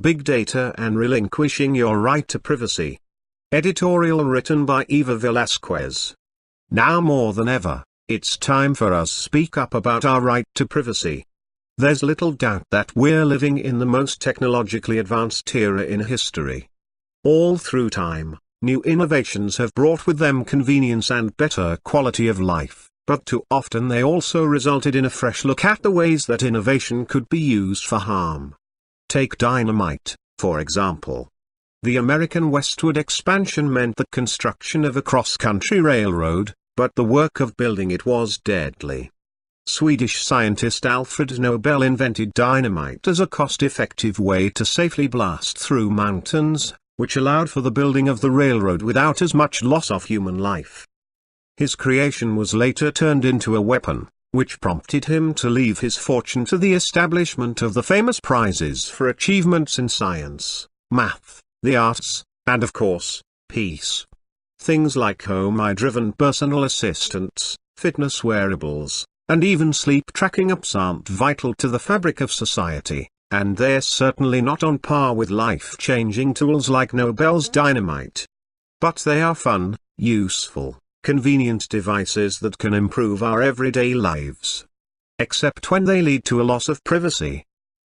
Big Data and Relinquishing Your Right to Privacy. Editorial written by Eva Velasquez. Now more than ever, it's time for us to speak up about our right to privacy. There's little doubt that we're living in the most technologically advanced era in history. All through time, new innovations have brought with them convenience and better quality of life, but too often they also resulted in a fresh look at the ways that innovation could be used for harm. Take dynamite, for example. The American westward expansion meant the construction of a cross-country railroad, but the work of building it was deadly. Swedish scientist Alfred Nobel invented dynamite as a cost-effective way to safely blast through mountains, which allowed for the building of the railroad without as much loss of human life. His creation was later turned into a weapon, which prompted him to leave his fortune to the establishment of the famous prizes for achievements in science, math, the arts, and of course, peace. Things like home-driven personal assistants, fitness wearables, and even sleep tracking apps aren't vital to the fabric of society, and they're certainly not on par with life-changing tools like Nobel's dynamite. But they are fun, useful, convenient devices that can improve our everyday lives. Except when they lead to a loss of privacy.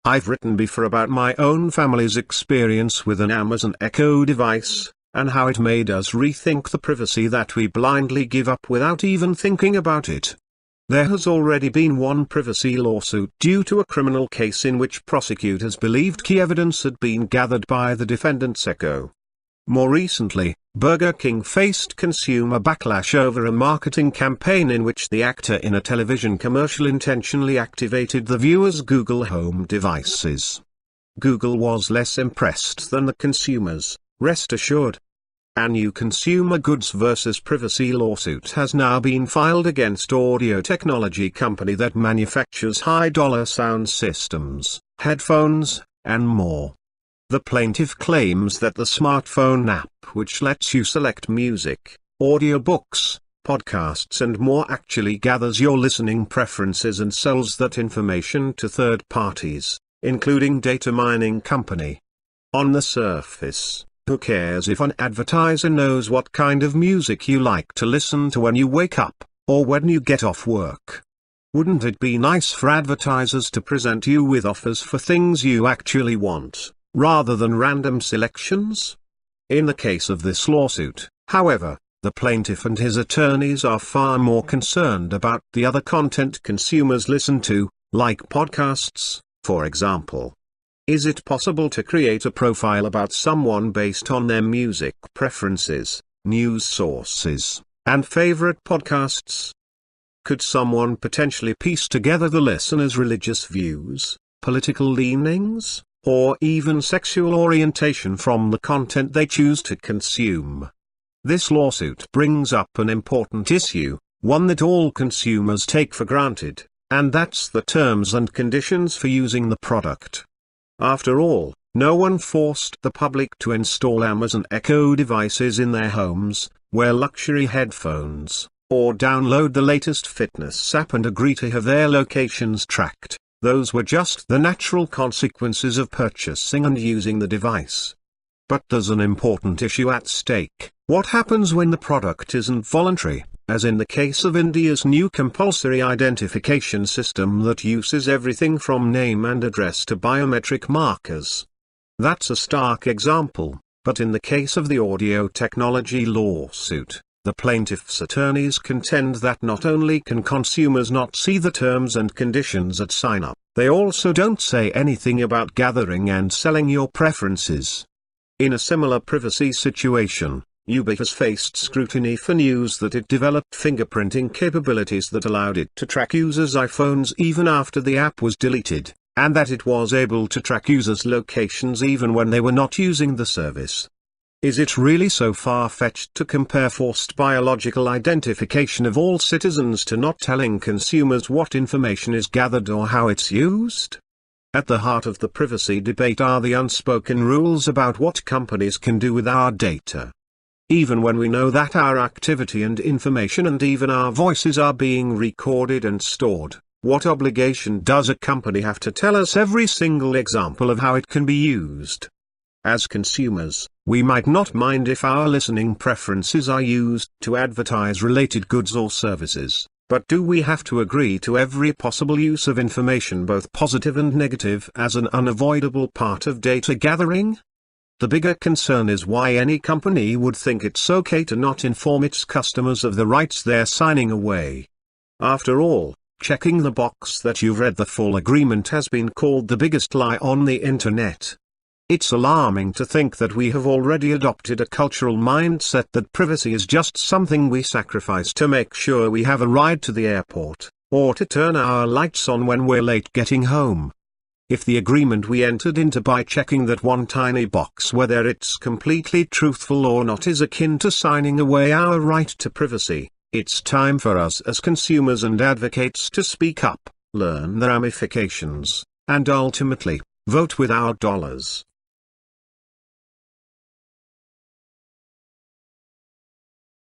I've written before about my own family's experience with an Amazon Echo device, and how it made us rethink the privacy that we blindly give up without even thinking about it. There has already been one privacy lawsuit due to a criminal case in which prosecutors believed key evidence had been gathered by the defendant's Echo. More recently, Burger King faced consumer backlash over a marketing campaign in which the actor in a television commercial intentionally activated the viewer's Google Home devices. Google was less impressed than the consumers, rest assured. A new consumer goods versus privacy lawsuit has now been filed against audio technology company that manufactures high-dollar sound systems, headphones, and more. The plaintiff claims that the smartphone app, which lets you select music, audiobooks, podcasts and more, actually gathers your listening preferences and sells that information to third parties, including data mining company. On the surface, who cares if an advertiser knows what kind of music you like to listen to when you wake up, or when you get off work? Wouldn't it be nice for advertisers to present you with offers for things you actually want, rather than random selections? In the case of this lawsuit, however, the plaintiff and his attorneys are far more concerned about the other content consumers listen to, like podcasts, for example. Is it possible to create a profile about someone based on their music preferences, news sources, and favorite podcasts? Could someone potentially piece together the listener's religious views, political leanings, or even sexual orientation from the content they choose to consume? This lawsuit brings up an important issue, one that all consumers take for granted, and that's the terms and conditions for using the product. After all, no one forced the public to install Amazon Echo devices in their homes, wear luxury headphones, or download the latest fitness app and agree to have their locations tracked. Those were just the natural consequences of purchasing and using the device. But there's an important issue at stake. What happens when the product isn't voluntary, as in the case of India's new compulsory identification system that uses everything from name and address to biometric markers? That's a stark example, but in the case of the audio technology lawsuit, the plaintiff's attorneys contend that not only can consumers not see the terms and conditions at sign-up, they also don't say anything about gathering and selling your preferences. In a similar privacy situation, Uber has faced scrutiny for news that it developed fingerprinting capabilities that allowed it to track users' iPhones even after the app was deleted, and that it was able to track users' locations even when they were not using the service. Is it really so far-fetched to compare forced biological identification of all citizens to not telling consumers what information is gathered or how it's used? At the heart of the privacy debate are the unspoken rules about what companies can do with our data. Even when we know that our activity and information and even our voices are being recorded and stored, What obligation does a company have to tell us every single example of how it can be used? As consumers, we might not mind if our listening preferences are used to advertise related goods or services, but do we have to agree to every possible use of information, both positive and negative, as an unavoidable part of data gathering? The bigger concern is why any company would think it's okay to not inform its customers of the rights they're signing away. After all, checking the box that you've read the full agreement has been called the biggest lie on the internet. It's alarming to think that we have already adopted a cultural mindset that privacy is just something we sacrifice to make sure we have a ride to the airport, or to turn our lights on when we're late getting home. If the agreement we entered into by checking that one tiny box, whether it's completely truthful or not, is akin to signing away our right to privacy, it's time for us as consumers and advocates to speak up, learn the ramifications, and ultimately, vote with our dollars.